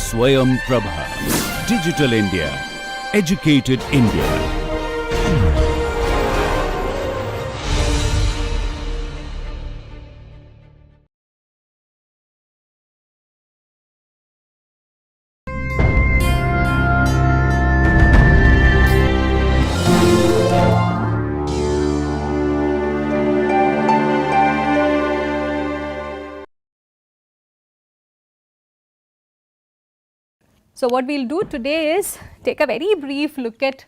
Swayam Prabha. Digital India. Educated India. So, what we will do today is take a very brief look at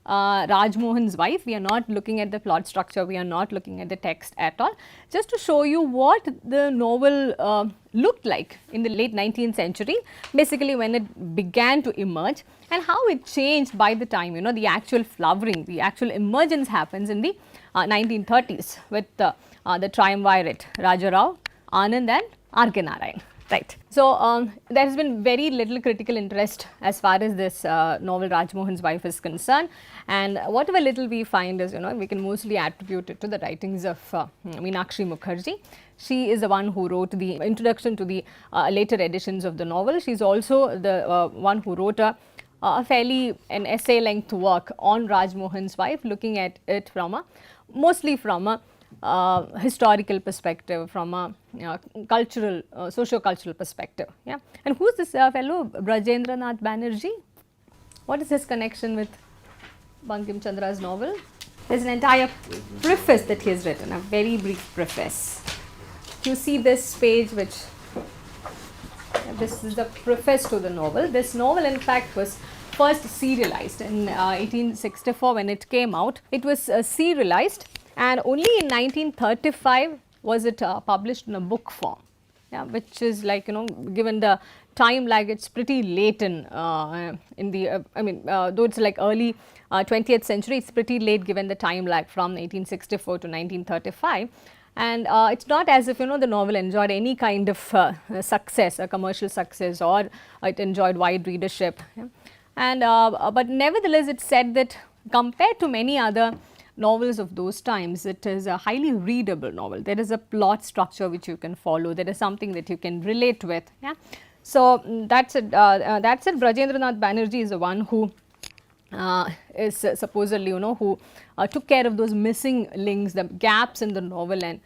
Rajmohan's wife. We are not looking at the plot structure, we are not looking at the text at all, just to show you what the novel looked like in the late 19th century, basically when it began to emerge, and how it changed by the time the actual flowering, the actual emergence happens in the 1930s with the triumvirate Raja Rao, Anand and R.K. Narayan. Right. So, there has been very little critical interest as far as this novel Rajmohan's wife is concerned, and whatever little we find is we can mostly attribute it to the writings of Meenakshi Mukherjee. She is the one who wrote the introduction to the later editions of the novel. She is also the one who wrote an essay length work on Rajmohan's wife, looking at it from mostly from a historical perspective, from a cultural, socio-cultural perspective. Yeah. And who is this fellow Brajendranath Banerjee? What is his connection with Bankim Chandra's novel? There is an entire preface that he has written, a very brief preface. You see this page, which this is the preface to the novel. This novel in fact was first serialized in 1864 when it came out. It was serialized, and only in 1935 was it published in a book form, which is like given the time lag, it's pretty late in the though it's like early 20th century, it's pretty late given the time lag from 1864 to 1935. And it's not as if the novel enjoyed any kind of success, a commercial success, or it enjoyed wide readership. And but nevertheless, it's said that compared to many other novels of those times, it is a highly readable novel. There is a plot structure which you can follow. There is something that you can relate with. Yeah. So, that's it. Brajendranath Banerjee is the one who is supposedly who took care of those missing links, the gaps in the novel, and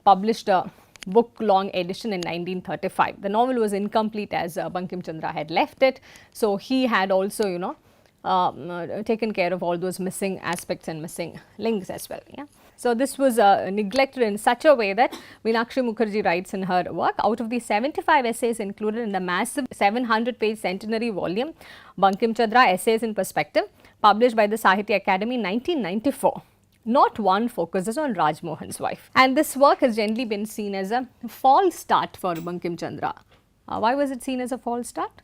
published a book long edition in 1935. The novel was incomplete as Bankim Chandra had left it. So, he had also taken care of all those missing aspects and missing links as well. Yeah. So, this was neglected in such a way that Meenakshi Mukherjee writes in her work, out of the 75 essays included in the massive 700-page centenary volume Bankim Chandra Essays in Perspective, published by the Sahitya Academy in 1994, not one focuses on Rajmohan's wife. And this work has generally been seen as a false start for Bankim Chandra. Why was it seen as a false start?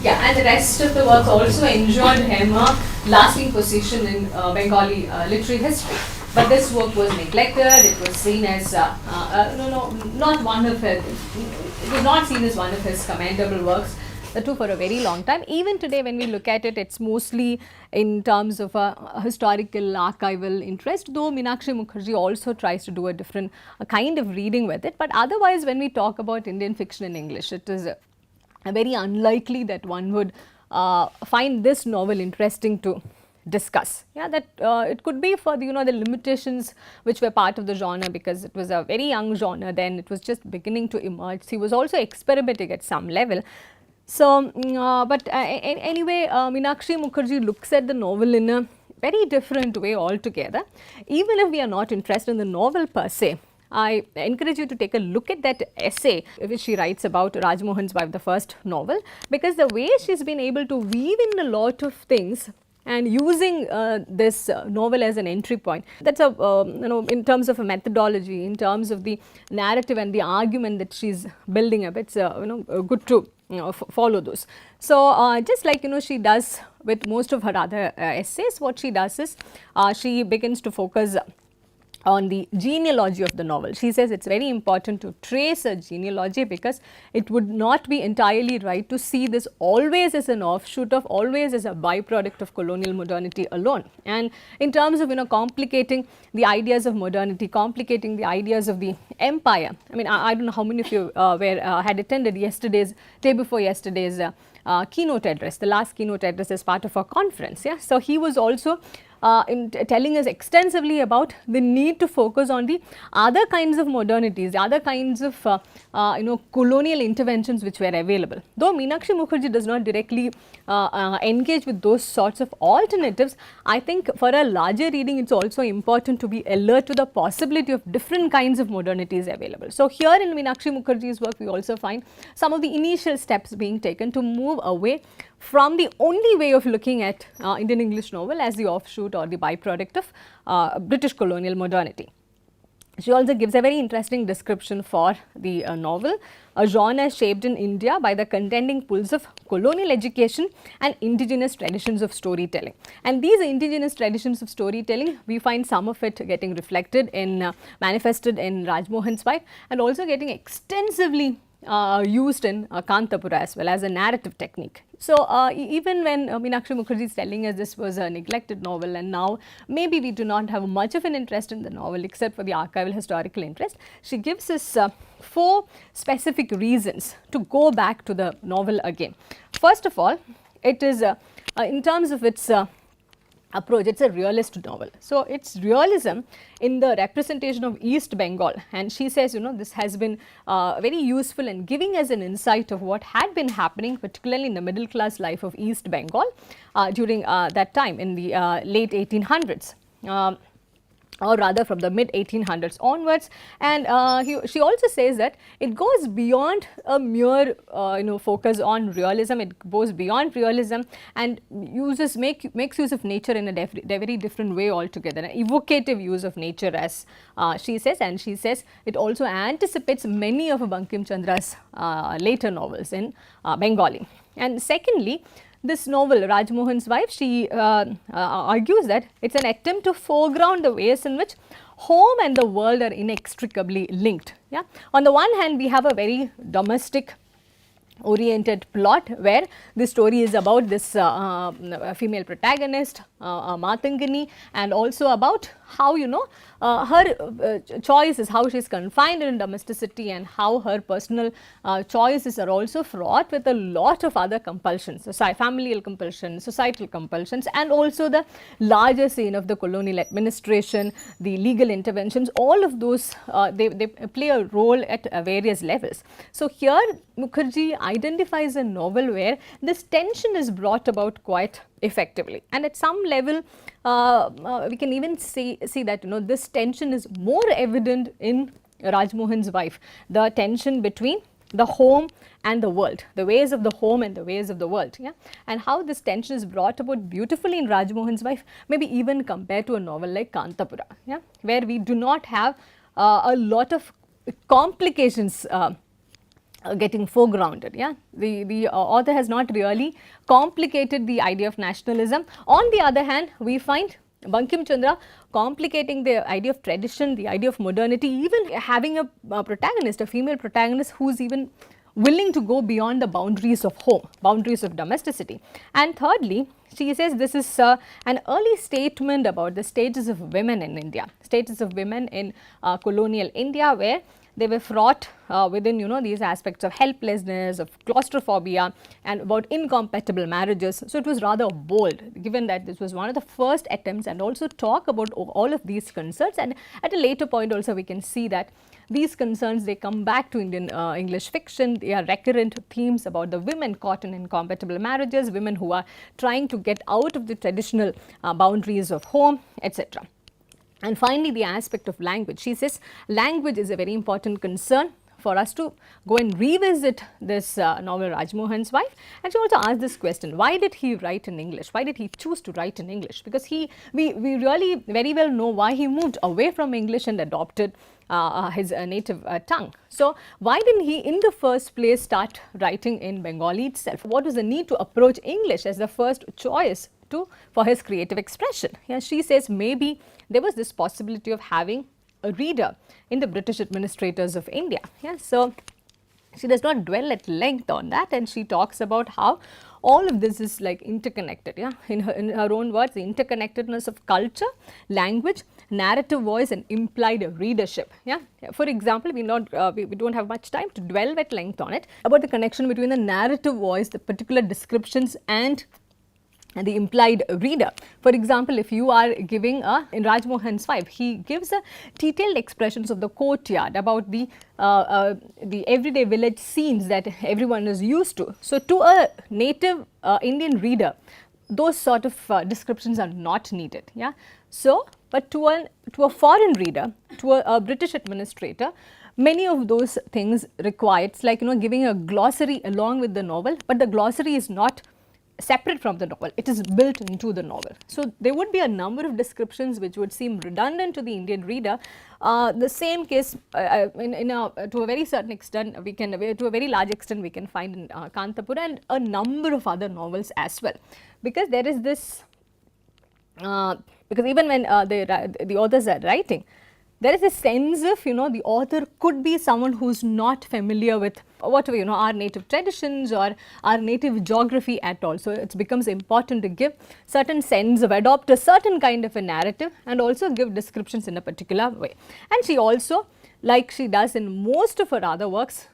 Yeah, and the rest of the works also enjoyed him a lasting position in Bengali literary history. But this work was neglected. It was seen as not one of his. It was not seen as one of his commendable works. The two for a very long time. Even today, when we look at it, it's mostly in terms of a historical archival interest. Though Meenakshi Mukherjee also tries to do a different kind of reading with it. But otherwise, when we talk about Indian fiction in English, it is very unlikely that one would find this novel interesting to discuss. Yeah, that it could be for the the limitations which were part of the genre, because it was a very young genre then. It was just beginning to emerge. He was also experimenting at some level. So, anyway, Meenakshi Mukherjee looks at the novel in a very different way altogether. Even if we are not interested in the novel per se, I encourage you to take a look at that essay which she writes about Rajmohan's wife, the first novel, because the way she has been able to weave in a lot of things and using this novel as an entry point, that's a in terms of a methodology, in terms of the narrative and the argument that she is building up, it's good to follow those. So, just like she does with most of her other essays, what she does is she begins to focus on the genealogy of the novel. She says it's very important to trace a genealogy because it would not be entirely right to see this always as an offshoot of, always as a byproduct of colonial modernity alone. And in terms of complicating the ideas of modernity, complicating the ideas of the empire. I mean, I don't know how many of you had attended yesterday's, day before yesterday's keynote address, the last keynote address as part of our conference. Yeah, so he was also telling us extensively about the need to focus on the other kinds of modernities, the other kinds of colonial interventions which were available. Though Meenakshi Mukherjee does not directly engage with those sorts of alternatives, I think for a larger reading it's also important to be alert to the possibility of different kinds of modernities available. So here in Meenakshi Mukherjee's work we also find some of the initial steps being taken to move away from the only way of looking at Indian English novel as the offshoot or the byproduct of British colonial modernity. She also gives a very interesting description for the novel, a genre shaped in India by the contending pulls of colonial education and indigenous traditions of storytelling. And these indigenous traditions of storytelling, we find some of it getting reflected in, manifested in Rajmohan's Wife, and also getting extensively used in Kanthapura as well as a narrative technique. So, even when Meenakshi Mukherjee is telling us this was a neglected novel and now maybe we do not have much of an interest in the novel except for the archival historical interest, she gives us 4 specific reasons to go back to the novel again. First of all, it is in terms of its approach, it's a realist novel. So, it's realism in the representation of East Bengal, and she says this has been very useful in giving us an insight of what had been happening, particularly in the middle class life of East Bengal during that time in the late 1800s. Or rather from the mid 1800s onwards, and she also says that it goes beyond a mere focus on realism. It goes beyond realism and makes use of nature in a very different way altogether, an evocative use of nature, as she says, and she says it also anticipates many of Bankim Chandra's later novels in Bengali. And secondly, this novel, Rajmohan's Wife, she argues that it's an attempt to foreground the ways in which home and the world are inextricably linked. Yeah? On the one hand, we have a very domestic oriented plot where the story is about this female protagonist, Matangini, and also about how her choices, how she is confined in domesticity and how her personal choices are also fraught with a lot of other compulsions, familial compulsions, societal compulsions, and also the larger scene of the colonial administration, the legal interventions, all of those they play a role at various levels. So here Mukherjee identifies a novel where this tension is brought about quite effectively, and at some level we can even see that this tension is more evident in Rajmohan's Wife, the tension between the home and the world, the ways of the home and the ways of the world, yeah? And how this tension is brought about beautifully in Rajmohan's Wife, maybe even compared to a novel like Kanthapura, yeah? Where we do not have a lot of complications getting foregrounded. Yeah, the author has not really complicated the idea of nationalism. On the other hand, we find Bankim Chandra complicating the idea of tradition, the idea of modernity, even having a protagonist, a female protagonist who is even willing to go beyond the boundaries of home, boundaries of domesticity. And thirdly, she says this is an early statement about the status of women in India, status of women in colonial India, where they were fraught within these aspects of helplessness, of claustrophobia, and about incompatible marriages. So it was rather bold, given that this was one of the first attempts, and also talk about all of these concerns. And at a later point also we can see that these concerns, they come back to Indian English fiction. They are recurrent themes about the women caught in incompatible marriages, women who are trying to get out of the traditional boundaries of home, etc. And finally, the aspect of language. She says language is a very important concern for us to go and revisit this novel Rajmohan's Wife. And she also asked this question, why did he write in English? Why did he choose to write in English? Because we really very well know why he moved away from English and adopted his native tongue. So why didn't he in the first place start writing in Bengali itself? What was the need to approach English as the first choice for his creative expression? Yeah, she says maybe there was this possibility of having a reader in the British administrators of India. Yeah, so she does not dwell at length on that, and she talks about how all of this is like interconnected. Yeah, in her own words, the interconnectedness of culture, language, narrative voice, and implied readership. Yeah, for example, we don't have much time to dwell at length on it, about the connection between the narrative voice, the particular descriptions, and the implied reader. For example, if you are giving in Rajmohan's wife, he gives a detailed expressions of the courtyard, about the everyday village scenes that everyone is used to. So, to a native Indian reader, those sort of descriptions are not needed. Yeah. So, but to a foreign reader, to a British administrator, many of those things required. It's like, giving a glossary along with the novel, but the glossary is not separate from the novel, it is built into the novel. So, there would be a number of descriptions which would seem redundant to the Indian reader. The same case to a very certain extent, to a very large extent we can find in Kanthapura and a number of other novels as well, because there is this, because even when the authors are writing, there is a sense of, the author could be someone who is not familiar with whatever, our native traditions or our native geography at all. So, it becomes important to give certain sense of, adopt a certain kind of a narrative and also give descriptions in a particular way. And she also, like she does in most of her other works,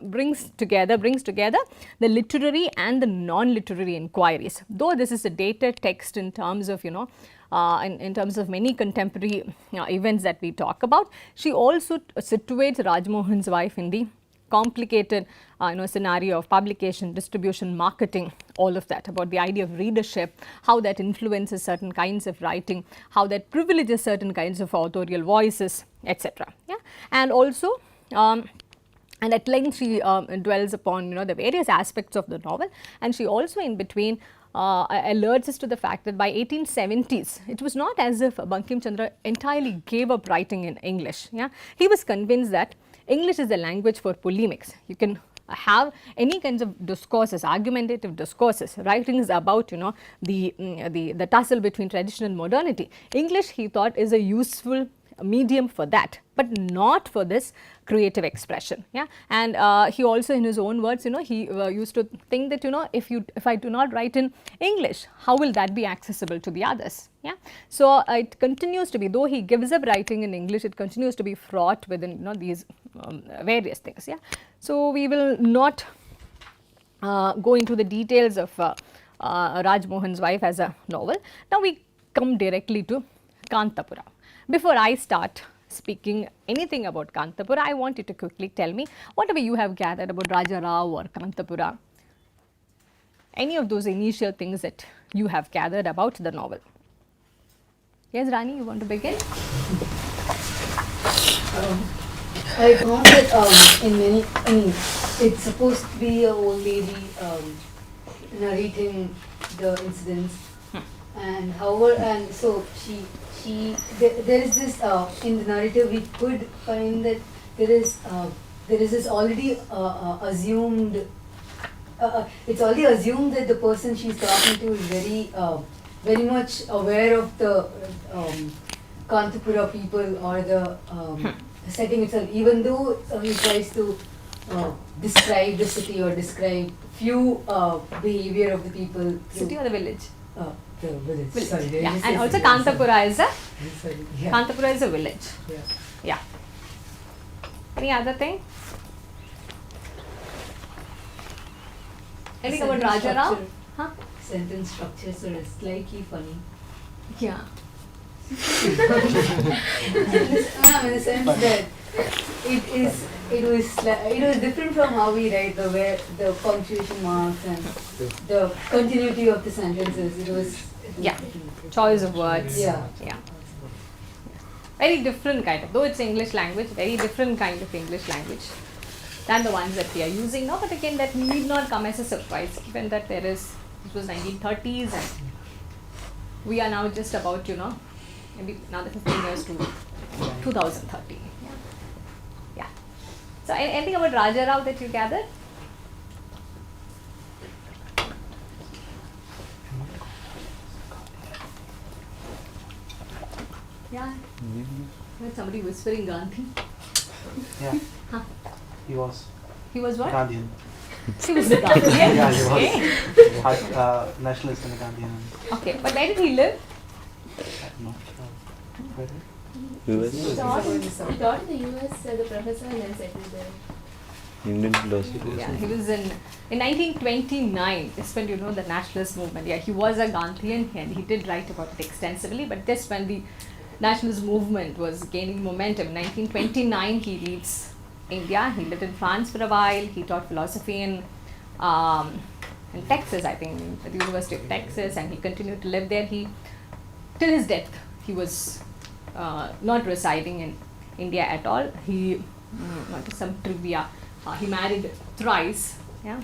brings together the literary and the non-literary inquiries. Though this is a dated text in terms of, in terms of many contemporary events that we talk about, she also situates Rajmohan's wife in the complicated scenario of publication, distribution, marketing, all of that, about the idea of readership, how that influences certain kinds of writing, how that privileges certain kinds of authorial voices, etc. Yeah, and also and at length she dwells upon the various aspects of the novel, and she also in between alerts us to the fact that by 1870s, it was not as if Bankim Chandra entirely gave up writing in English. Yeah, he was convinced that English is a language for polemics. You can have any kinds of discourses, argumentative discourses, writings about the tussle between tradition and modernity. English, he thought, is a useful medium for that, but not for this creative expression. Yeah, and he also, in his own words, he used to think that if I do not write in English, how will that be accessible to the others? Yeah, so it continues to be, though he gives up writing in English, it continues to be fraught with these various things. Yeah, so we will not go into the details of Rajmohan's wife as a novel. Now we come directly to Kanthapura. Before I start speaking anything about Kanthapura, I want you to quickly tell me whatever you have gathered about Raja Rao or Kanthapura, any of those initial things that you have gathered about the novel. Yes, Rani, you want to begin? I found that it's supposed to be an old lady narrating the incidents, and however, and so there is this in the narrative we could find that there is this already assumed. It's already assumed that the person she's talking to is very much aware of the Kanthapura people or the setting itself, even though he tries to describe the city or describe few behavior of the people. City or the village? The village. Sorry, yeah. And also Kanthapura is a yeah. Kanthapura is a village. Yeah. Yeah. Any other thing? Anything about Raja Rao? Huh? Sentence structure sort of slightly funny. Yeah. In the sense that it was different from how we write the punctuation marks and the continuity of the sentences. It was Choice of words. Yeah. Very different kind of, though it's English language, very different kind of English language than the ones that we are using now. But again, that need not come as a surprise, given that this was 1930s and we are now just about, maybe another 15 years to 2030. Yeah. So anything about Raja Rao that you gathered? Yeah. Heard somebody whispering Gandhi. Yeah. Huh. He was He was what? Gandhian. He was a Gandhian. Yeah, he Okay. was. Nationalist and a Gandhian. Okay, but where did he live? I'm not sure. Where? US, He taught in the US as a professor and then settled there. Indian philosophy. Yeah, he was in 1929. Is when the nationalist movement. Yeah, he was a Gandhian and he did write about it extensively. But just when the nationalist movement was gaining momentum, 1929 he leaves India. He lived in France for a while. He taught philosophy in Texas, I think, at the University of Texas, and he continued to live there. Till his death, he was not residing in India at all. He, some trivia, he married thrice, yeah,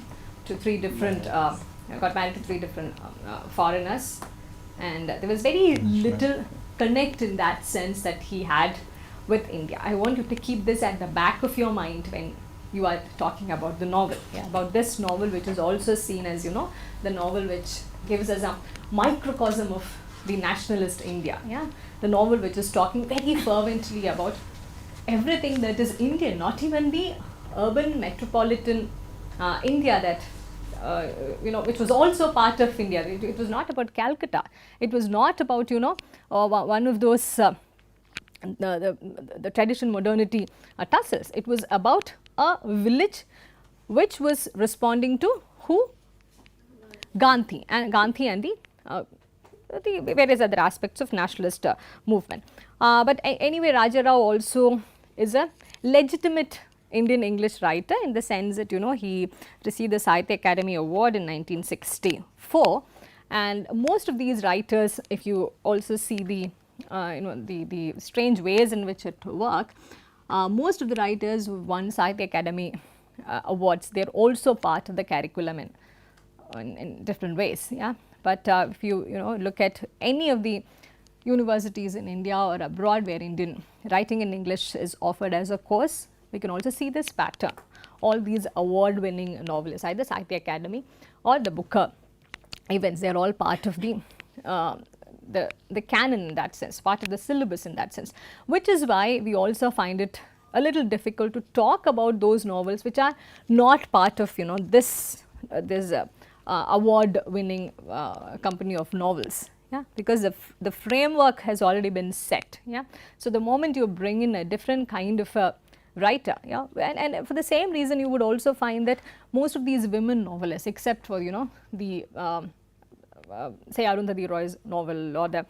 to three different, got married to three different foreigners, and there was very little connect in that sense that he had with India. I want you to keep this at the back of your mind when you are talking about the novel, yeah, about this novel, which is also seen as, the novel which gives us a microcosm of the nationalist India, yeah, the novel which is talking very fervently about everything that is Indian, not even the urban metropolitan India that which was also part of India. It was not about Calcutta. It was not about one of those the tradition modernity tussles. It was about a village which was responding to who? Gandhi and the various other aspects of nationalist movement. But anyway, Raja Rao also is a legitimate Indian English writer in the sense that he received the Sahitya Academy Award in 1964, and most of these writers, if you also see the the strange ways in which it work, most of the writers who won Sahitya Academy awards, they are also part of the curriculum in different ways, yeah. But if you look at any of the universities in India or abroad where Indian writing in English is offered as a course, we can also see this pattern. All these award-winning novelists, either Sahitya Academy or the Booker events, they are all part of the canon in that sense, part of the syllabus in that sense, which is why we also find it a little difficult to talk about those novels which are not part of this award-winning company of novels. Yeah, because the framework has already been set. Yeah, so the moment you bring in a different kind of a writer, yeah, and for the same reason you would also find that most of these women novelists, except for the say Arundhati Roy's novel or the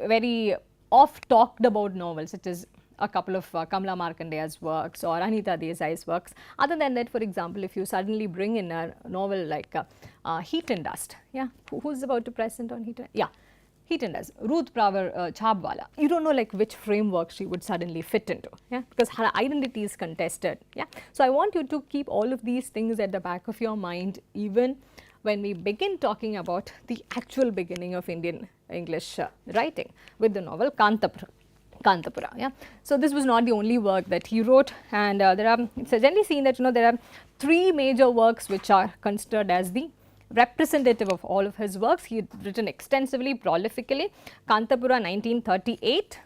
very oft talked about novels, such as a couple of Kamala Markandeya's works or Anita Desai's works. Other than that, for example, if you suddenly bring in a novel like Heat and Dust, yeah, who's about to present on Heat and Dust? Yeah, Heat and Dust, Ruth Praver Chhabwala, you don't know like which framework she would suddenly fit into, yeah, because her identity is contested, yeah. So I want you to keep all of these things at the back of your mind even when we begin talking about the actual beginning of Indian English writing with the novel Kanthapura, yeah. So this was not the only work that he wrote, and it's generally seen that there are three major works which are considered as the representative of all of his works. He had written extensively, prolifically. Kanthapura 1938,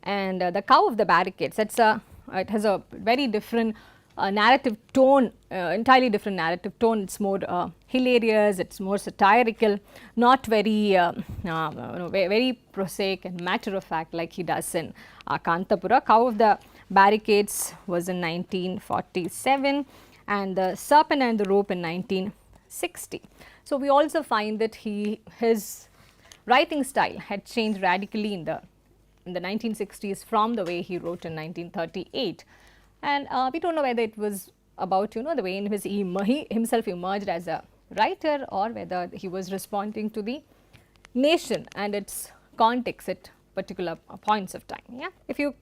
and The Cow of the Barricades. It has a very different narrative tone, entirely different narrative tone. It's more hilarious, it's more satirical, not very very prosaic and matter of fact like he does in Kanthapura. Cow of the Barricades was in 1947, and The Serpent and the Rope in 1960. So we also find that his writing style had changed radically in the 1960s from the way he wrote in 1938. And we don't know whether it was about the way in which he himself emerged as a writer, or whether he was responding to the nation and its context at particular points of time. Yeah, if you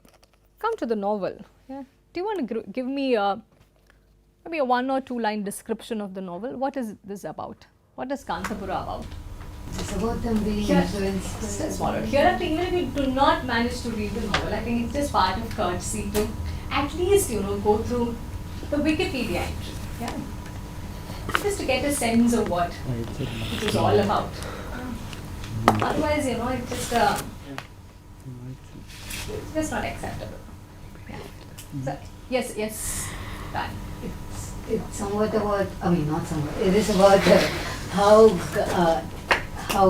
come to the novel, yeah, do you want to give me maybe a 1 or 2 line description of the novel? What is this about? What is Kanthapura about? It's about them being influenced. Here, even if you do not manage to read the novel, I think it's just part of courtesy to at least go through the Wikipedia entry, yeah, just to get a sense of what it is all about. Otherwise, it's just not acceptable. Yeah. So, yes, done. It's somewhat about, I mean, not somewhat, it is about how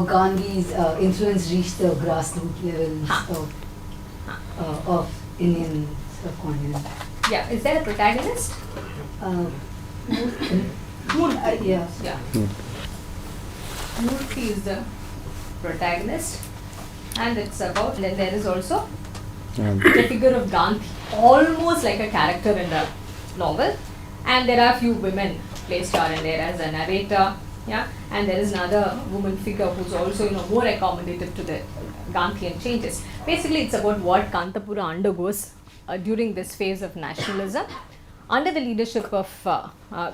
Gandhi's influence reached the grassroots levels of Indian subcontinent. Yeah, is there a protagonist? Yeah. Yeah. Murthy is the protagonist, and it's about, and then there is also the figure of Gandhi, almost like a character in the novel, and there are a few women placed here and there as a narrator, yeah, and there is another woman figure who's also more accommodative to the Gandhian changes. Basically, it's about what Kanthapura undergoes during this phase of nationalism, under the leadership of,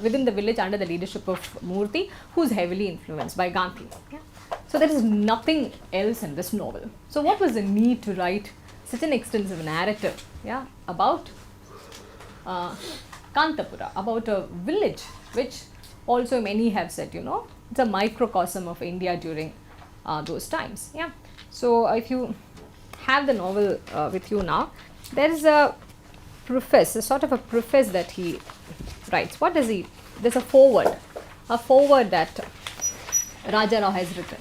within the village, under the leadership of Murthy, who's heavily influenced by Gandhi. Yeah? So there is nothing else in this novel. So what was the need to write such an extensive narrative, yeah, about Kanthapura, about a village which also many have said, it's a microcosm of India during those times. Yeah. So if you have the novel with you now, there is a preface, a sort of a preface that he writes. What does he? There's a forward that Raja Rao has written.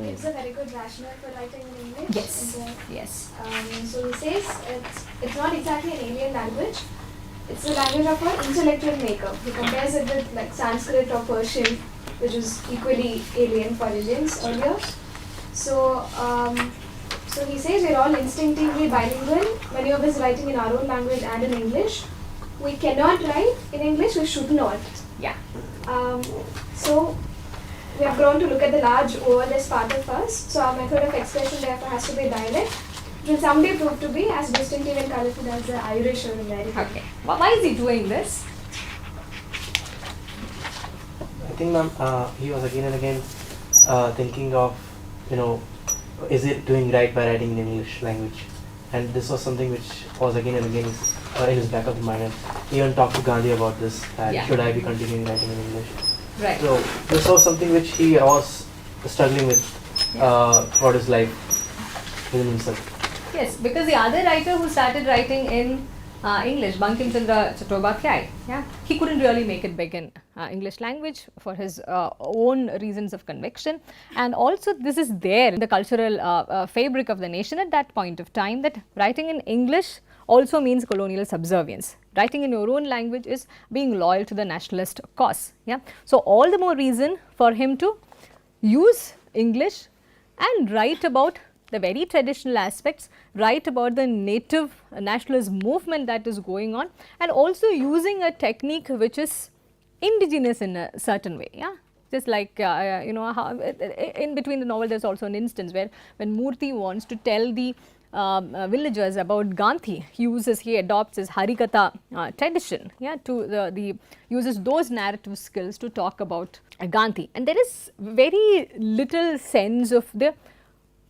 It's a very good rationale for writing in English. Yes. And, Yes. So he says it's not exactly an alien language. It's the language of an intellectual maker. He compares it with like Sanskrit or Persian, which is equally alien for Indians earlier. So he says we're all instinctively bilingual. Many of us writing in our own language and in English. We cannot write in English. We should not. Yeah. So we have grown to look at the large world as part of us. So our method of expression therefore has to be dialect, which will someday prove to be as distinctive and colorful as the Irish or American. Okay. Why is he doing this? I think, ma'am, he was again and again thinking of, is it doing right by writing in English language? And this was something which was again and again in his back of the mind. And he even talked to Gandhi about this, that Yeah. should I be continuing writing in English? Right. So this was something which he was struggling with throughout his life within himself. Yes, because the other writer who started writing in English, Bankim Chandra Chattopadhyay, yeah, he couldn't really make it big in English language for his own reasons of conviction, and also this is there in the cultural fabric of the nation at that point of time, that writing in English also means colonial subservience. Writing in your own language is being loyal to the nationalist cause. Yeah, so all the more reason for him to use English and write about the very traditional aspects, write about the native nationalist movement that is going on, and also using a technique which is indigenous in a certain way. Yeah, just like how in between the novel there's also an instance where when Murthy wants to tell the villagers about Gandhi, he adopts his Harikatha tradition, yeah, to uses those narrative skills to talk about Gandhi, and there is very little sense of the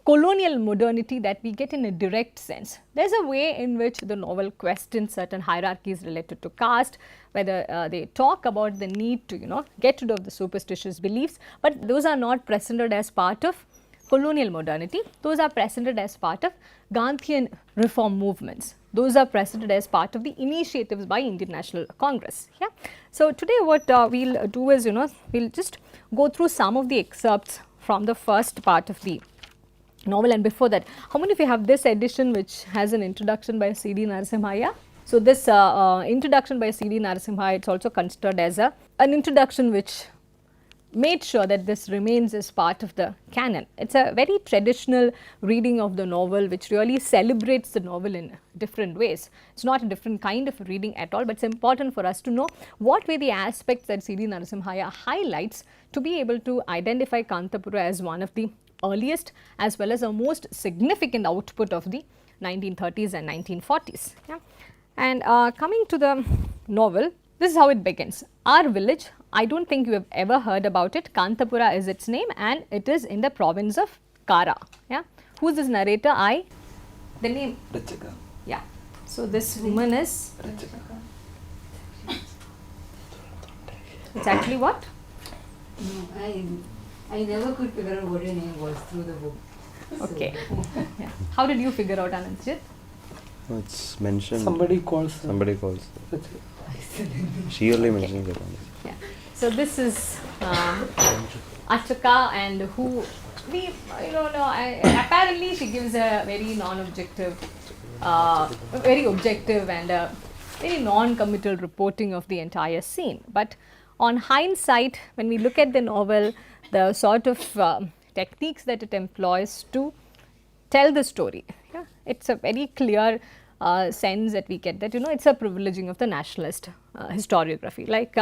colonial modernity that we get in a direct sense. There is a way in which the novel questions certain hierarchies related to caste, whether they talk about the need to get rid of the superstitious beliefs, but those are not presented as part of colonial modernity. Those are presented as part of Gandhian reform movements. Those are presented as part of the initiatives by Indian National Congress. Yeah. So today what we'll do is we'll just go through some of the excerpts from the first part of the novel, and before that, how many of you have this edition which has an introduction by C.D. Narasimhaiah? So this introduction by C.D. Narasimhaiah, it's also considered as an introduction which made sure that this remains as part of the canon. It's a very traditional reading of the novel which really celebrates the novel in different ways. It's not a different kind of reading at all, but it's important for us to know what were the aspects that C.D. Narasimhaiah highlights to be able to identify Kanthapura as one of the earliest as well as the most significant output of the 1930s and 1940s. Yeah. And coming to the novel, this is how it begins. Our village, I don't think you have ever heard about it. Kanthapura is its name and it is in the province of Kara. Yeah. Who is this narrator? The name? Rachaka. Yeah. So this woman is? Rachaka. It's actually what? No, I never could figure out what your name was through the book. Okay. Yeah. How did you figure out Ananjit? No, it's mentioned. Somebody calls. Somebody calls. That's it. She only mentions it. Yeah. So this is Achaka, and who we apparently she gives a very non-objective, very objective and very non-committal reporting of the entire scene. But on hindsight, when we look at the novel, the sort of techniques that it employs to tell the story, yeah, it's a very clear sense that we get that it's a privileging of the nationalist historiography. Like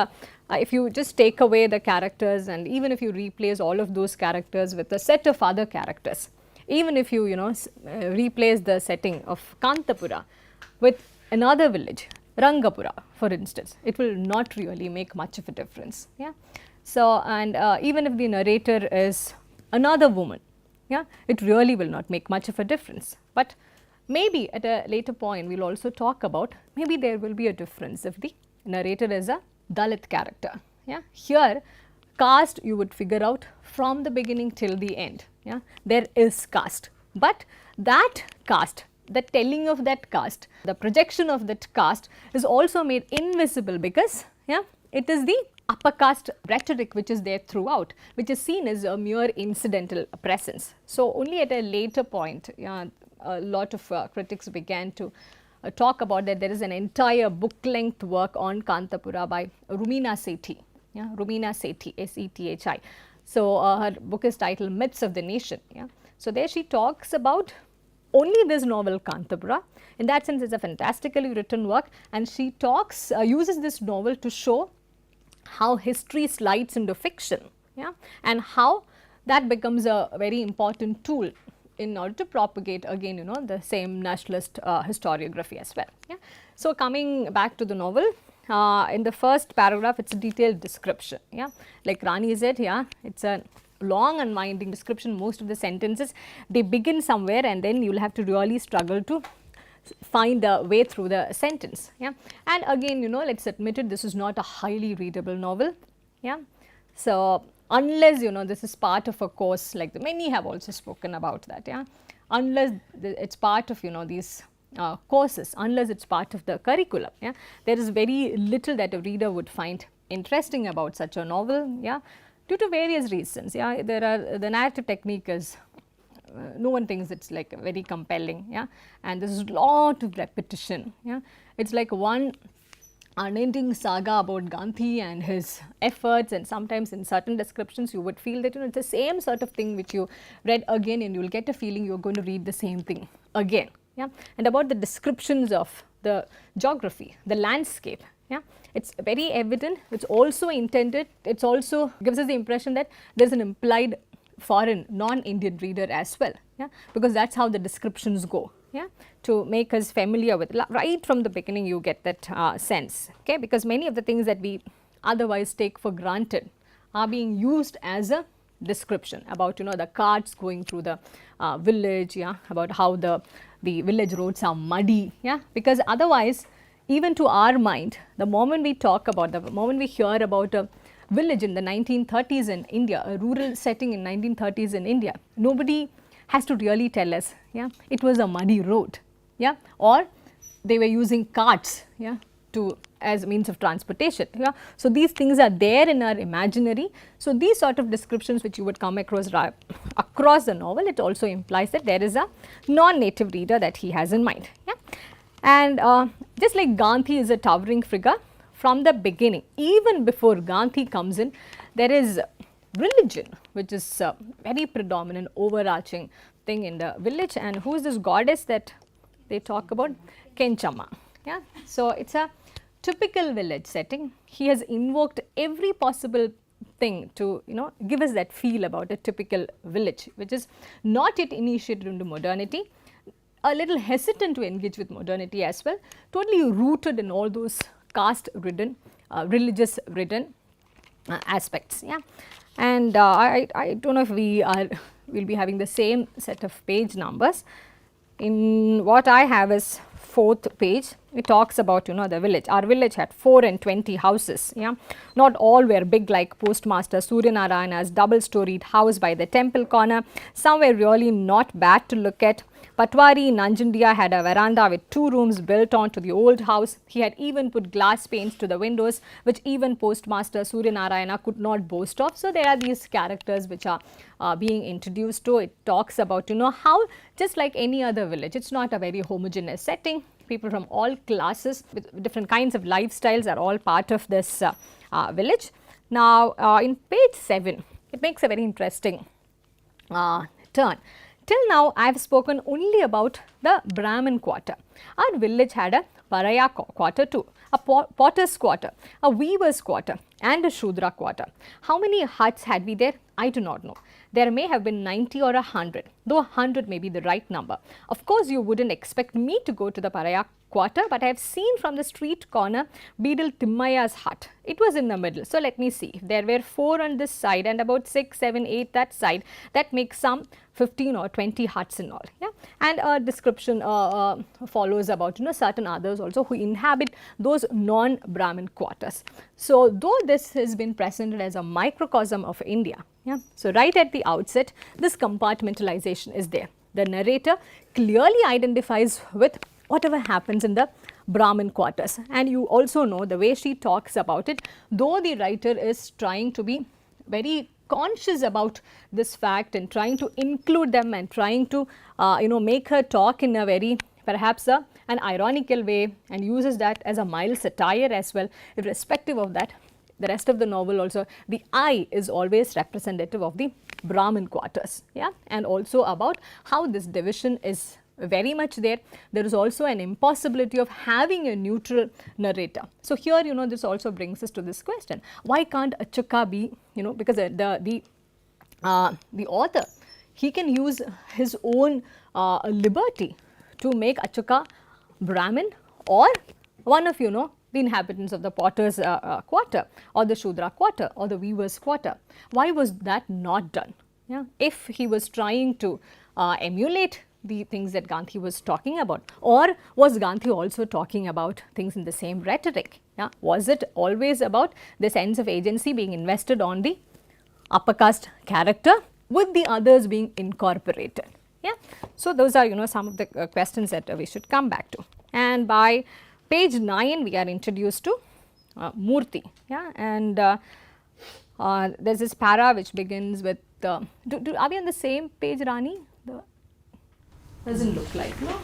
if you just take away the characters, and even if you replace all of those characters with a set of other characters, even if you replace the setting of Kanthapura with another village, Rangapura for instance, it will not really make much of a difference. Yeah. So, and even if the narrator is another woman, yeah, it really will not make much of a difference. But maybe at a later point we will also talk about, maybe there will be a difference if the narrator is a Dalit character. Yeah. Here caste you would figure out from the beginning till the end. Yeah. There is caste, but that caste, the telling of that caste, the projection of that caste is also made invisible because it is the upper caste rhetoric which is there throughout, which is seen as a mere incidental presence. So, only at a later point a lot of critics began to talk about that there is an entire book length work on Kanthapura by Rumina Sethi, Rumina Sethi, S-E-T-H-I. So, her book is titled Myths of the Nation. Yeah. So, there she talks about only this novel Kanthapura. In that sense, it's a fantastically written work, and she talks, uses this novel to show how history slides into fiction, yeah, and how that becomes a very important tool in order to propagate again the same nationalist historiography as well. Yeah. So, coming back to the novel, in the first paragraph it's a detailed description, yeah, like Rani said, yeah, it's a long and winding description. Most of the sentences, they begin somewhere and then you will have to really struggle to find a way through the sentence. Yeah. And again let's admit it, this is not a highly readable novel. Yeah. So, unless this is part of a course, like many have also spoken about that, yeah, unless it's part of these courses, unless it's part of the curriculum, yeah, there is very little that a reader would find interesting about such a novel, yeah, due to various reasons. Yeah, there are, the narrative technique is no one thinks it's like very compelling, yeah, and there's a lot of repetition. Yeah, it's like one unending saga about Gandhi and his efforts, and sometimes in certain descriptions you would feel that it's the same sort of thing which you read again, and you will get a feeling you're going to read the same thing again. Yeah, and about the descriptions of the geography, the landscape, yeah, it's very evident. It's also intended, it's also gives us the impression that there's an implied foreign non-Indian reader as well, yeah, because that's how the descriptions go, yeah, to make us familiar with, right from the beginning you get that sense, okay, because many of the things that we otherwise take for granted are being used as a description about the carts going through the village, yeah, about how the village roads are muddy, yeah, because otherwise even to our mind, the moment we talk about, the moment we hear about a village in the 1930s in India, a rural setting in 1930s in India, nobody has to really tell us, yeah, it was a muddy road, yeah, or they were using carts, yeah, to as means of transportation. Yeah. So, these things are there in our imaginary. So, these sort of descriptions which you would come across the novel, it also implies that there is a non-native reader that he has in mind. Yeah. And just like Gandhi is a towering figure from the beginning, even before Gandhi comes in, there is religion which is very predominant, overarching thing in the village. And who is this goddess that they talk about? Kenchama. Yeah. So, it is a typical village setting. He has invoked every possible thing to give us that feel about a typical village, which is not yet initiated into modernity, a little hesitant to engage with modernity as well, totally rooted in all those caste ridden, religious ridden aspects. Yeah. And I don't know if we will be having the same set of page numbers. In what I have is 4th page. it talks about, you know, the village. Our village had 4 and 20 houses. Yeah, not all were big like Postmaster Suryanarayana's double-storied house by the temple corner. Some were really not bad to look at. Patwari in Nanjandia had a veranda with 2 rooms built onto the old house. He had even put glass panes to the windows, which even Postmaster Suryanarayana could not boast of. So there are these characters which are being introduced to. It talks about, you know, how just like any other village, it's not a very homogeneous setting. People from all classes with different kinds of lifestyles are all part of this village. Now, in page 7, it makes a very interesting turn. Till now, I have spoken only about the Brahmin quarter. Our village had a Paraya quarter too, a potter's quarter, a weaver's quarter and a Shudra quarter. How many huts had we there? I do not know. There may have been 90 or 100, though 100 may be the right number. Of course, you wouldn't expect me to go to the Paraya quarter, but I have seen from the street corner Beadle Timmaya's hut. It was in the middle. So, let me see. If there were 4 on this side and about 6, 7, 8 that side, that makes some 15 or 20 huts in all. Yeah, and a description follows about, you know, certain others also who inhabit those non-Brahmin quarters. So, though this has been presented as a microcosm of India, yeah, so right at the outset, this compartmentalization is there. The narrator clearly identifies with whatever happens in the Brahmin quarters, and you also know the way she talks about it, though the writer is trying to be very conscious about this fact and trying to include them and trying to you know, make her talk in a very perhaps an ironical way, and uses that as a mild satire as well. Irrespective of that, the rest of the novel also, the I is always representative of the Brahmin quarters, yeah, and also about how this division is very much there. There is also an impossibility of having a neutral narrator. So, here, you know, this also brings us to this question, why can't Achukka be, you know, because the author, he can use his own liberty to make Achukka Brahmin or one of, you know, the inhabitants of the potter's quarter or the Shudra quarter or the weaver's quarter. Why was that not done? Yeah, if he was trying to emulate the things that Gandhi was talking about, or was Gandhi also talking about things in the same rhetoric? Yeah, was it always about the sense of agency being invested on the upper caste character with the others being incorporated? Yeah, so those are, you know, some of the questions that we should come back to. And by page 9, we are introduced to Murti. Yeah, and there's this para which begins with are we on the same page, Rani? Doesn't look like, no?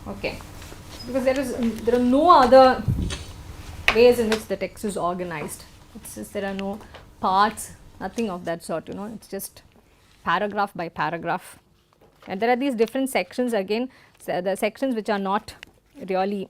Okay, because there are no other ways in which the text is organized. It's just there are no parts, nothing of that sort, you know, it's just paragraph by paragraph. And there are these different sections again, so the sections which are not really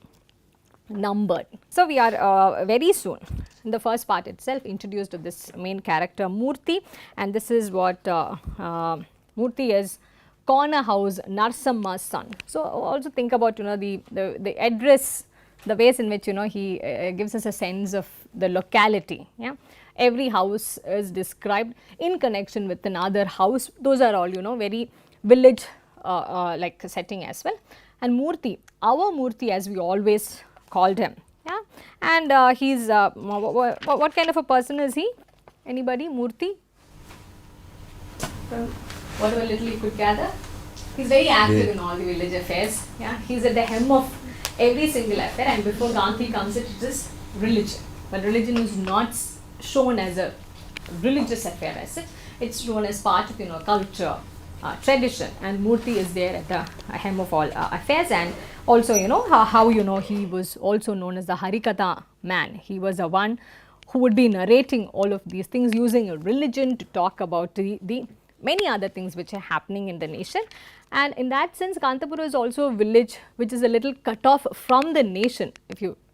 numbered. So, we are very soon in the first part itself introduced to this main character Murti, and this is what Murti is, corner house Narsamma's son. So, also think about, you know, the address, the ways in which, you know, he gives us a sense of the locality. Yeah, every house is described in connection with another house. Those are all, you know, very village like setting as well. And Murti, our Murti as we always called him. Yeah, and he's what kind of a person is he? Anybody? Murti? Whatever little you could gather, he's very active in all the village affairs. Yeah, he's at the hem of every single affair, and before Gandhi comes, it is religion. But religion is not shown as a religious affair as such. It's shown as part of, you know, culture, tradition, and Murti is there at the hem of all affairs. And also, you know, how you know he was also known as the Harikatha man. He was the one who would be narrating all of these things using a religion to talk about the many other things which are happening in the nation. And in that sense, Kanthapura is also a village which is a little cut off from the nation,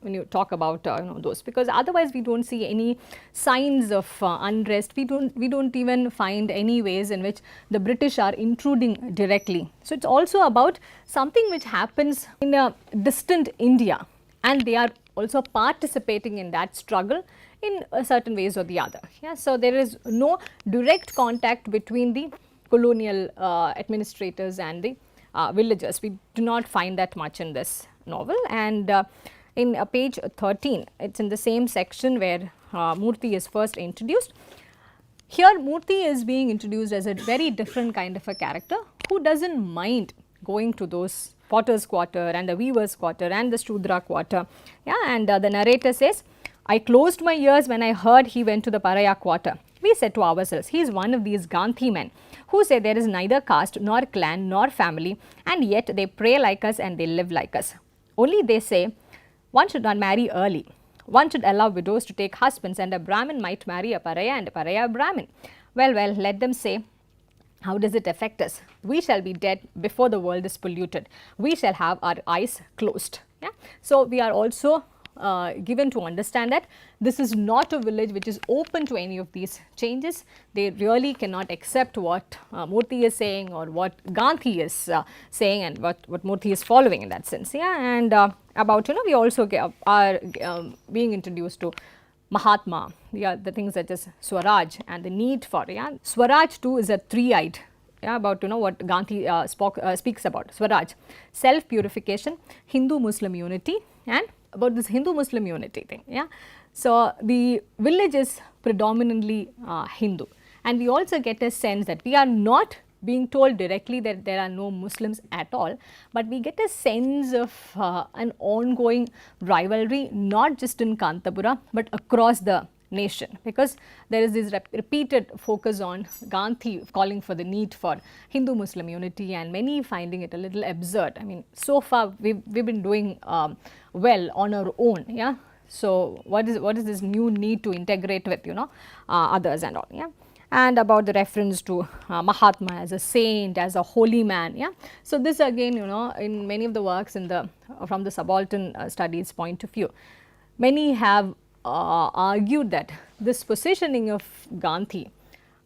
when you talk about you know, those, because otherwise we don't see any signs of unrest. We don't even find any ways in which the British are intruding directly. So, it's also about something which happens in a distant India, and they are also participating in that struggle in certain ways or the other. Yeah, so there is no direct contact between the colonial administrators and the villagers. We do not find that much in this novel. And in page 13, it's in the same section where Murthy is first introduced. Here Murthy is being introduced as a very different kind of a character who doesn't mind going to those potter's quarter and the weaver's quarter and the Shudra quarter. Yeah, and the narrator says, I closed my ears when I heard he went to the Paraya quarter. We said to ourselves, he is one of these Gandhi men who say there is neither caste nor clan nor family, and yet they pray like us and they live like us. Only they say one should not marry early. One should allow widows to take husbands, and a Brahmin might marry a Paraya and a Paraya a Brahmin. Well, let them say, how does it affect us? We shall be dead before the world is polluted. We shall have our eyes closed. Yeah? So, we are also given to understand that this is not a village which is open to any of these changes. They really cannot accept what Murthy is saying or what Gandhi is saying and what Murthy is following in that sense. Yeah? And about, we also are being introduced to Mahatma, the things such as Swaraj and the need for, Swaraj too is a three-eyed, about what Gandhi speaks about. Swaraj, self-purification, Hindu-Muslim unity, and about this Hindu-Muslim unity thing. So, the village is predominantly Hindu, and we also get a sense that we are not being told directly that there are no Muslims at all, but we get a sense of an ongoing rivalry, not just in Kanthapura, but across the nation, because there is this repeated focus on Gandhi calling for the need for Hindu-Muslim unity, and many finding it a little absurd. I mean, so far we've been doing well on our own. So, what is this new need to integrate with others and all. And about the reference to Mahatma as a saint, as a holy man. So, this again in many of the works from the subaltern studies point of view, many have argued that this positioning of Gandhi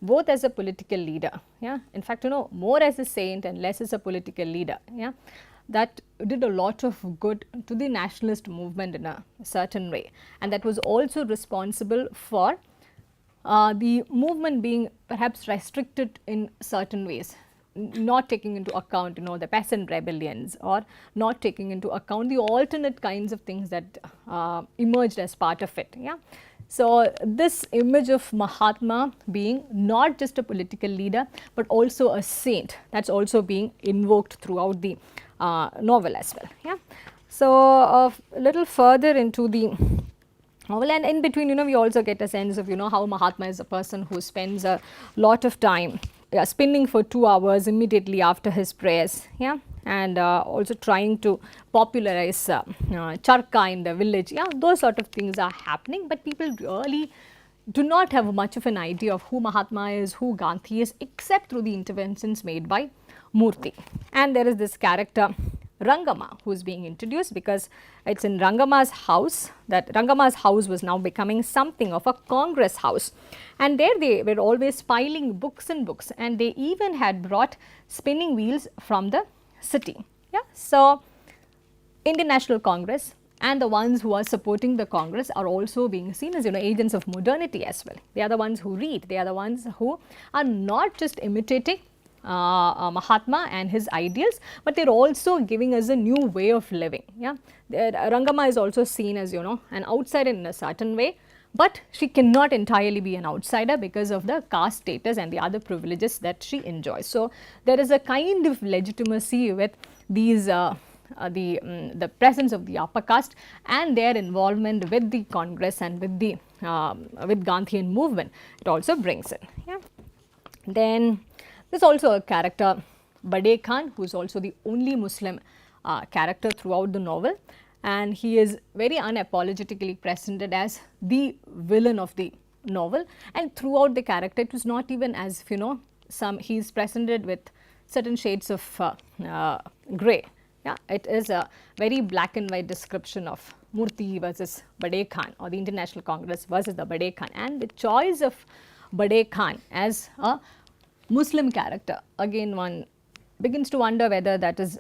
both as a political leader, in fact more as a saint and less as a political leader, that did a lot of good to the nationalist movement in a certain way, and that was also responsible for the movement being perhaps restricted in certain ways, not taking into account the peasant rebellions, or not taking into account the alternate kinds of things that emerged as part of it. So, this image of Mahatma being not just a political leader, but also a saint, that is also being invoked throughout the novel as well. So, a little further into the novel, and in between we also get a sense of how Mahatma is a person who spends a lot of time spinning for 2 hours immediately after his prayers, and also trying to popularize charka in the village. Those sort of things are happening, but people really do not have much of an idea of who Mahatma is, who Gandhi is, except through the interventions made by Murthy. And there is this character Rangama who is being introduced, because it is in Rangama's house that Rangama's house was now becoming something of a congress house, and there they were always piling books and books, and they even had brought spinning wheels from the city. So, Indian National Congress and the ones who are supporting the Congress are also being seen as agents of modernity as well. They are the ones who read, they are the ones who are not just imitating Mahatma and his ideals, but they are also giving us a new way of living. Rangama is also seen as an outsider in a certain way, but she cannot entirely be an outsider because of the caste status and the other privileges that she enjoys. So, there is a kind of legitimacy with these the presence of the upper caste and their involvement with the Congress and with the with Gandhian movement. It also brings it. Then there is also a character Bade Khan, who is also the only Muslim character throughout the novel, and he is very unapologetically presented as the villain of the novel, and throughout the character it was not even as if he is presented with certain shades of grey. It is a very black and white description of Murthy versus Bade Khan, or the International Congress versus the Bade Khan, and the choice of Bade Khan as a Muslim character, again one begins to wonder whether that is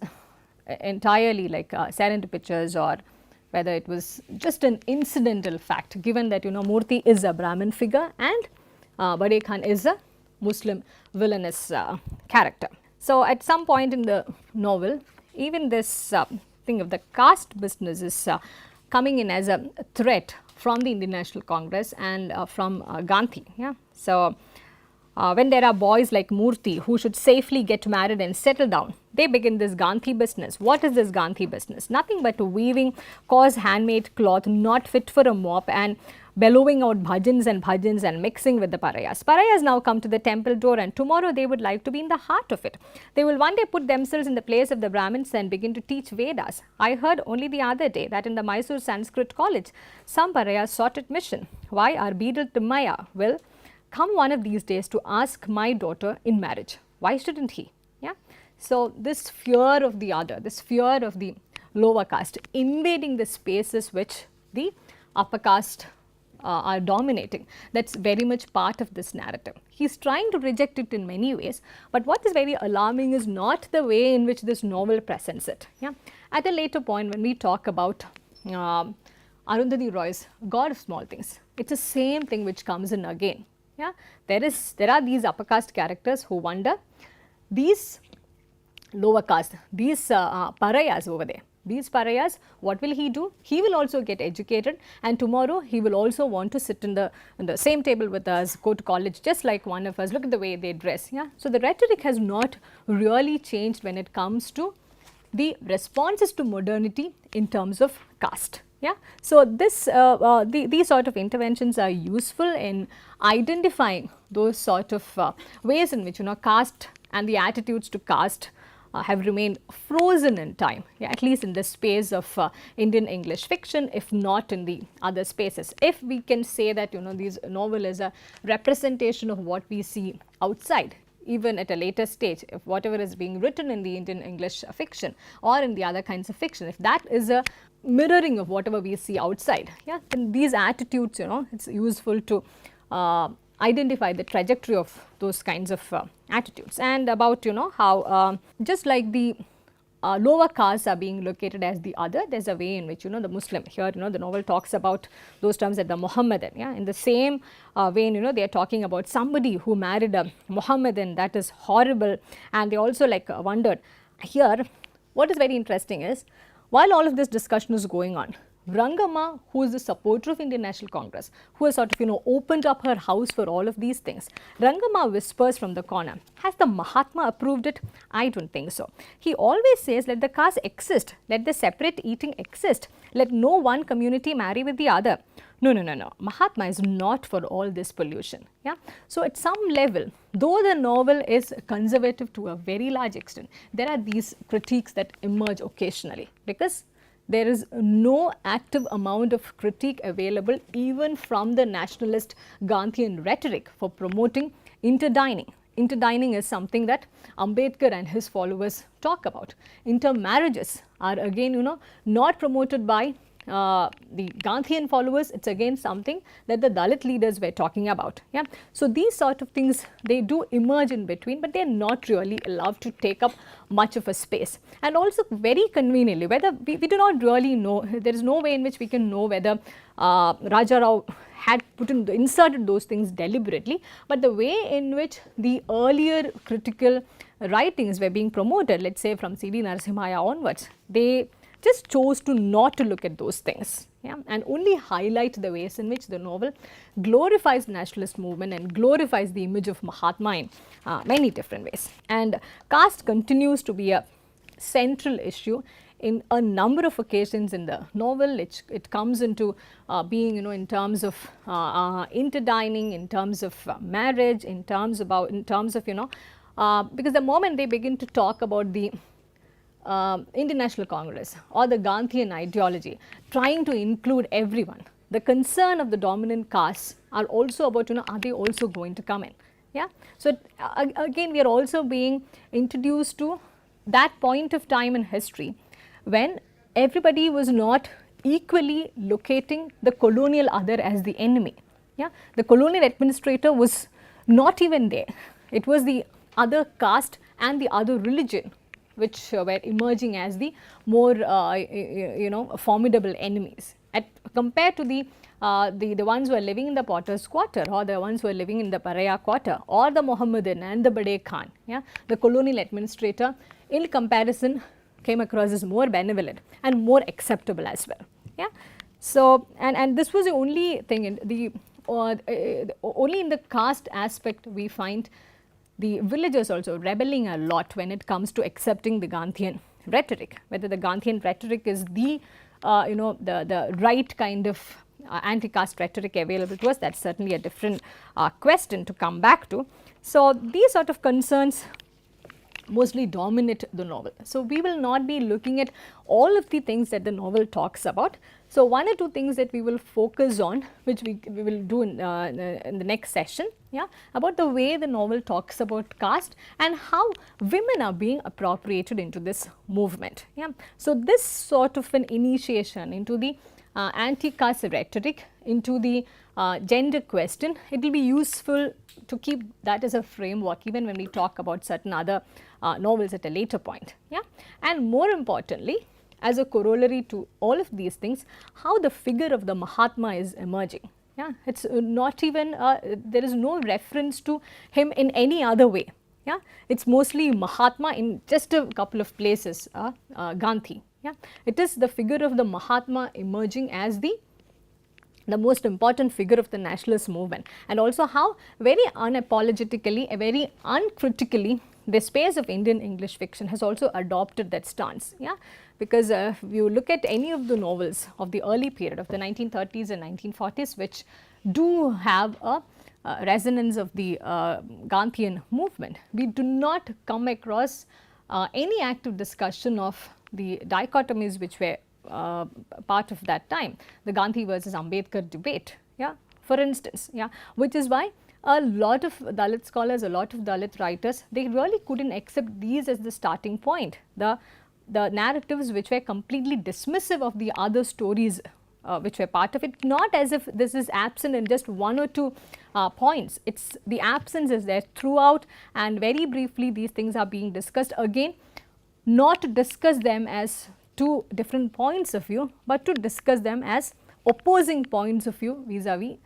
entirely like serendipitous, or whether it was just an incidental fact, given that Murthy is a Brahmin figure and Bade Khan is a Muslim villainous character. So, at some point in the novel, even this thing of the caste business is coming in as a threat from the Indian National Congress and from Gandhi. Yeah. So, when there are boys like Murthy who should safely get married and settle down, they begin this Gandhi business. What is this Gandhi business? Nothing but weaving coarse handmade cloth not fit for a mop and bellowing out bhajans and mixing with the parayas. Parayas now come to the temple door, and tomorrow they would like to be in the heart of it. They will one day put themselves in the place of the Brahmins and begin to teach Vedas. I heard only the other day that in the Mysore Sanskrit College, some parayas sought admission. Why? Our beadled Maya will come one of these days to ask my daughter in marriage. Why shouldn't he? Yeah. So, this fear of the other, this fear of the lower caste invading the spaces which the upper caste are dominating, that is very much part of this narrative. He is trying to reject it in many ways, but what is very alarming is not the way in which this novel presents it. Yeah. At a later point, when we talk about Arundhati Roy's God of Small Things, it is the same thing which comes in again. Yeah. There are these upper caste characters who wonder, these lower caste, these parayas over there. These parayas, what will he do? He will also get educated, and tomorrow he will also want to sit in the same table with us, go to college just like one of us. Look at the way they dress. Yeah. So, the rhetoric has not really changed when it comes to the responses to modernity in terms of caste. Yeah. So, this these sort of interventions are useful in identifying those sort of ways in which caste and the attitudes to caste have remained frozen in time, yeah, at least in the space of Indian English fiction, if not in the other spaces. If we can say that this novel is a representation of what we see outside, even at a later stage, if whatever is being written in the Indian English fiction or in the other kinds of fiction, if that is a mirroring of whatever we see outside, yeah, then these attitudes, it is useful to identify the trajectory of those kinds of attitudes. And about how just like the lower castes are being located as the other, there is a way in which the Muslim, here the novel talks about those terms as the Mohammedan. Yeah. In the same vein, they are talking about somebody who married a Mohammedan, that is horrible, and they also wondered. Here what is very interesting is, while all of this discussion is going on, Rangama, who is the supporter of Indian National Congress, who has sort of opened up her house for all of these things, Rangama whispers from the corner, has the Mahatma approved it? I don't think so. He always says, let the caste exist, let the separate eating exist, let no one community marry with the other. No, no, no, no. Mahatma is not for all this pollution. Yeah. So, at some level, though the novel is conservative to a very large extent, there are these critiques that emerge occasionally, because there is no active amount of critique available even from the nationalist Gandhian rhetoric for promoting interdining. Interdining is something that Ambedkar and his followers talk about. Intermarriages are again not promoted by the Gandhian followers, it is again something that the Dalit leaders were talking about. Yeah. So, these sort of things, they do emerge in between, but they are not really allowed to take up much of a space. And also very conveniently, whether we do not really know, there is no way in which we can know whether Raja Rao had inserted those things deliberately, but the way in which the earlier critical writings were being promoted, let us say from C.D. Narasimhaya onwards, they just chose to not to look at those things, yeah, and only highlight the ways in which the novel glorifies the nationalist movement and glorifies the image of Mahatma in many different ways. And caste continues to be a central issue in a number of occasions in the novel. It comes into being in terms of interdining, in terms of marriage, in terms of because the moment they begin to talk about the Indian National Congress or the Gandhian ideology, trying to include everyone, the concern of the dominant castes are also about are they also going to come in. Yeah. So, again we are also being introduced to that point of time in history when everybody was not equally locating the colonial other as the enemy. Yeah. The colonial administrator was not even there, it was the other caste and the other religion which were emerging as the more formidable enemies. At compared to the ones who are living in the Potter's Quarter, or the ones who are living in the Paraya Quarter, or the Mohammedan and the Bade Khan, yeah, the colonial administrator, in comparison came across as more benevolent and more acceptable as well. Yeah. So, and this was the only thing in the only in the caste aspect we find the villagers also rebelling a lot when it comes to accepting the Gandhian rhetoric. Whether the Gandhian rhetoric is the the right kind of anti-caste rhetoric available to us, that's certainly a different question to come back to. So, these sort of concerns mostly dominate the novel. So, we will not be looking at all of the things that the novel talks about. So, one or two things that we will focus on, which we will do in the next session, yeah, about the way the novel talks about caste and how women are being appropriated into this movement. Yeah. So, this sort of an initiation into the anti-caste rhetoric, into the gender question, it will be useful to keep that as a framework even when we talk about certain other novels at a later point. Yeah. And more importantly, as a corollary to all of these things, how the figure of the Mahatma is emerging. Yeah. It is not even, there is no reference to him in any other way. Yeah. It is mostly Mahatma in just a couple of places, Gandhi. Yeah. It is the figure of the Mahatma emerging as the most important figure of the nationalist movement, and also how very unapologetically, very uncritically, the space of Indian English fiction has also adopted that stance. Yeah. Because if you look at any of the novels of the early period of the 1930s and 1940s, which do have a resonance of the Gandhian movement, we do not come across any active discussion of the dichotomies which were part of that time, the Gandhi versus Ambedkar debate, yeah, for instance, yeah, which is why a lot of Dalit scholars, a lot of Dalit writers, they really couldn't accept these as the starting point, the narratives which were completely dismissive of the other stories which were part of it, not as if this is absent in just one or two points. It's the absence is there throughout, and very briefly these things are being discussed again, not to discuss them as two different points of view, but to discuss them as opposing points of view vis-a-vis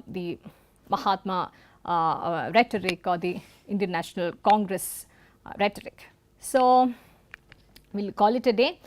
the Mahatma rhetoric or the Indian National Congress rhetoric. So, we will call it a day.